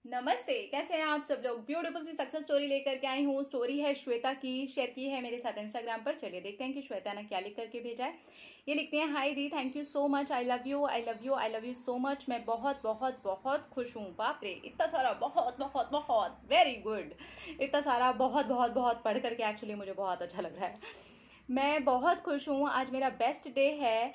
नमस्ते, कैसे हैं आप सब लोग। ब्यूटीफुल सी सक्सेस स्टोरी लेकर के आई हूँ। स्टोरी है श्वेता की, शेयर की है मेरे साथ इंस्टाग्राम पर। चलिए देखते हैं कि श्वेता ने क्या लिख करके भेजा है। ये लिखते हैं, हाय दी, thank you so much, I love you, I love you, I love you so much. मैं बहुत बहुत बहुत खुश हूँ। बाप रे, इतना सारा बहुत बहुत बहुत, वेरी गुड। इतना सारा बहुत बहुत बहुत पढ़ करके एक्चुअली मुझे बहुत अच्छा लग रहा है। मैं बहुत खुश हूँ, आज मेरा बेस्ट डे है।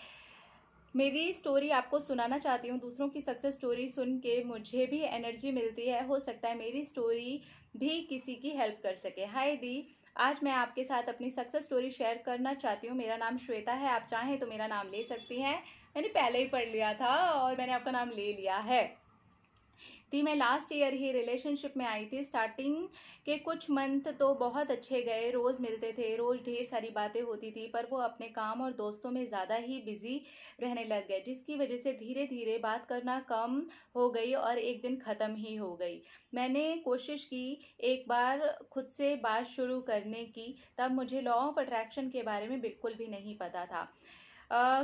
मेरी स्टोरी आपको सुनाना चाहती हूँ। दूसरों की सक्सेस स्टोरी सुन के मुझे भी एनर्जी मिलती है। हो सकता है मेरी स्टोरी भी किसी की हेल्प कर सके। हाय दी, आज मैं आपके साथ अपनी सक्सेस स्टोरी शेयर करना चाहती हूँ। मेरा नाम श्वेता है, आप चाहें तो मेरा नाम ले सकती हैं। मैंने पहले ही पढ़ लिया था और मैंने आपका नाम ले लिया है। मैं लास्ट ईयर ही रिलेशनशिप में आई थी। स्टार्टिंग के कुछ मंथ तो बहुत अच्छे गए, रोज मिलते थे, रोज ढेर सारी बातें होती थी, पर वो अपने काम और दोस्तों में ज़्यादा ही बिजी रहने लग गए, जिसकी वजह से धीरे धीरे बात करना कम हो गई और एक दिन ख़त्म ही हो गई। मैंने कोशिश की एक बार खुद से बात शुरू करने की, तब मुझे लॉ ऑफ अट्रैक्शन के बारे में बिल्कुल भी नहीं पता था।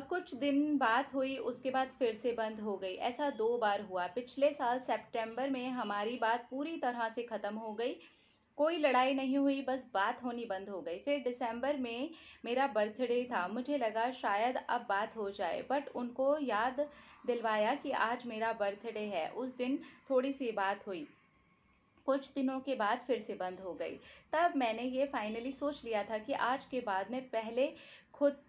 कुछ दिन बात हुई, उसके बाद फिर से बंद हो गई। ऐसा 2 बार हुआ। पिछले साल सितंबर में हमारी बात पूरी तरह से ख़त्म हो गई। कोई लड़ाई नहीं हुई, बस बात होनी बंद हो गई। फिर दिसंबर में मेरा बर्थडे था। मुझे लगा शायद अब बात हो जाए, बट उनको याद दिलवाया कि आज मेरा बर्थडे है। उस दिन थोड़ी सी बात हुई, कुछ दिनों के बाद फिर से बंद हो गई। तब मैंने ये फाइनली सोच लिया था कि आज के बाद मैं पहले खुद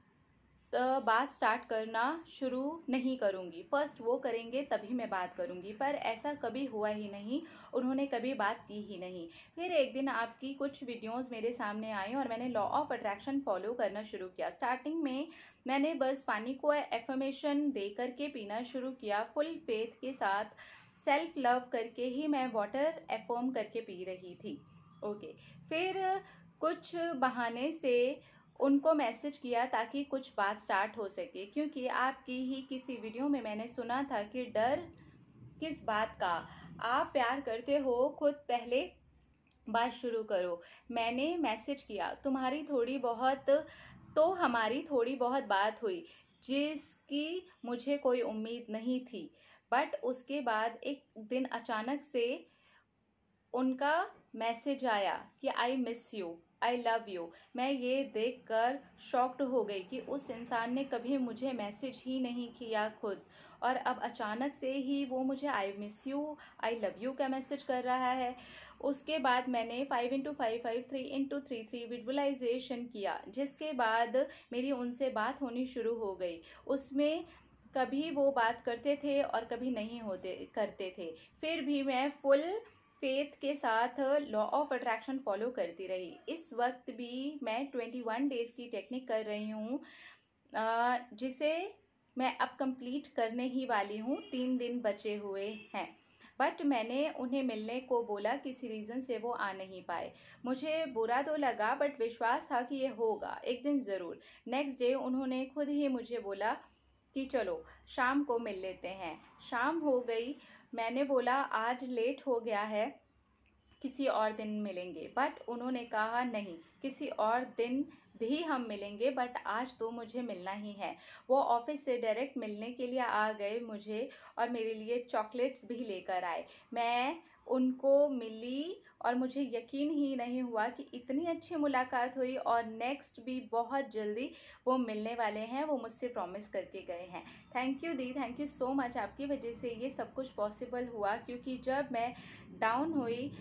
बात स्टार्ट करना शुरू नहीं करूंगी। फर्स्ट वो करेंगे तभी मैं बात करूंगी, पर ऐसा कभी हुआ ही नहीं। उन्होंने कभी बात की ही नहीं। फिर एक दिन आपकी कुछ वीडियोस मेरे सामने आई और मैंने लॉ ऑफ अट्रैक्शन फॉलो करना शुरू किया। स्टार्टिंग में मैंने बस पानी को एफर्मेशन दे करके पीना शुरू किया, फुल फेथ के साथ, सेल्फ लव करके ही मैं वाटर एफर्म करके पी रही थी। ओके। फिर कुछ बहाने से उनको मैसेज किया ताकि कुछ बात स्टार्ट हो सके, क्योंकि आपकी ही किसी वीडियो में मैंने सुना था कि डर किस बात का, आप प्यार करते हो, खुद पहले बात शुरू करो। मैंने मैसेज किया, तुम्हारी थोड़ी बहुत तो हमारी थोड़ी बहुत बात हुई, जिसकी मुझे कोई उम्मीद नहीं थी। बट उसके बाद एक दिन अचानक से उनका मैसेज आया कि I miss you, I love you. मैं ये देखकर शॉक्ड हो गई कि उस इंसान ने कभी मुझे मैसेज ही नहीं किया खुद, और अब अचानक से ही वो मुझे I miss you, I love you का मैसेज कर रहा है। उसके बाद मैंने 5x5 3x3 विजुअलाइजेशन किया, जिसके बाद मेरी उनसे बात होनी शुरू हो गई। उसमें कभी वो बात करते थे और कभी नहीं होते करते थे। फिर भी मैं फुल फेथ के साथ लॉ ऑफ अट्रैक्शन फॉलो करती रही। इस वक्त भी मैं 21 डेज की टेक्निक कर रही हूँ, जिसे मैं अब कंप्लीट करने ही वाली हूँ। 3 दिन बचे हुए हैं। बट मैंने उन्हें मिलने को बोला, किसी रीज़न से वो आ नहीं पाए। मुझे बुरा तो लगा, बट विश्वास था कि ये होगा एक दिन ज़रूर। नेक्स्ट डे उन्होंने खुद ही मुझे बोला कि चलो शाम को मिल लेते हैं। शाम हो गई। मैंने बोला आज लेट हो गया है, किसी और दिन मिलेंगे। बट उन्होंने कहा नहीं, किसी और दिन भी हम मिलेंगे, बट आज तो मुझे मिलना ही है। वो ऑफिस से डायरेक्ट मिलने के लिए आ गए मुझे, और मेरे लिए चॉकलेट्स भी लेकर आए। मैं उनको मिली और मुझे यकीन ही नहीं हुआ कि इतनी अच्छी मुलाकात हुई, और नेक्स्ट भी बहुत जल्दी वो मिलने वाले हैं। वो मुझसे प्रॉमिस करके गए हैं। Thank you the, thank you so much. आपकी वजह से ये सब कुछ पॉसिबल हुआ, क्योंकि जब मैं डाउन हुई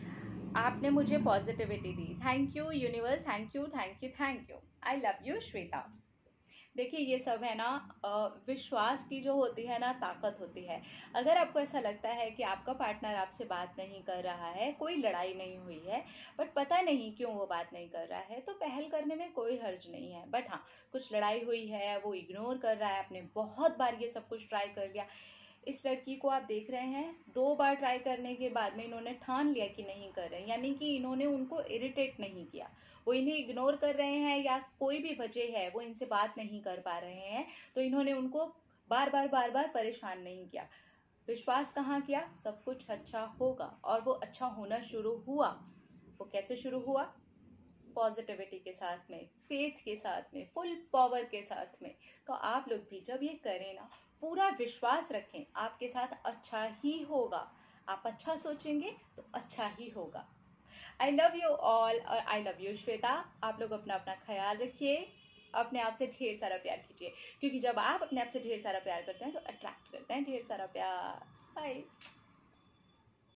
आपने मुझे positivity the. Thank you universe, thank you thank you thank you. I love you Shweta. देखिए, ये सब है ना, विश्वास की जो होती है ना, ताकत होती है। अगर आपको ऐसा लगता है कि आपका पार्टनर आपसे बात नहीं कर रहा है, कोई लड़ाई नहीं हुई है, बट पता नहीं क्यों वो बात नहीं कर रहा है, तो पहल करने में कोई हर्ज नहीं है। बट हाँ, कुछ लड़ाई हुई है, वो इग्नोर कर रहा है, आपने बहुत बार ये सब कुछ ट्राई कर लिया। इस लड़की को आप देख रहे हैं, 2 बार ट्राई करने के बाद में इन्होंने ठान लिया कि नहीं कर रहे, यानी कि इन्होंने उनको इरिटेट नहीं किया। वो इन्हें इग्नोर कर रहे हैं या कोई भी वजह है, वो इनसे बात नहीं कर पा रहे हैं, तो इन्होंने उनको बार बार परेशान नहीं किया। विश्वास कहाँ किया, सब कुछ अच्छा होगा, और वो अच्छा होना शुरू हुआ। वो कैसे शुरू हुआ? पॉजिटिविटी के साथ में, फेथ के साथ में, फुल पावर के साथ में। तो आप लोग भी जब ये करें ना, पूरा विश्वास रखें, आपके साथ अच्छा ही होगा। आप अच्छा सोचेंगे तो अच्छा ही होगा। आई लव यू ऑल और आई लव यू श्वेता। आप लोग अपना अपना ख्याल रखिए, अपने आप से ढेर सारा प्यार कीजिए, क्योंकि जब आप अपने आप से ढेर सारा प्यार करते हैं तो अट्रैक्ट करते हैं ढेर सारा प्यार। बाय।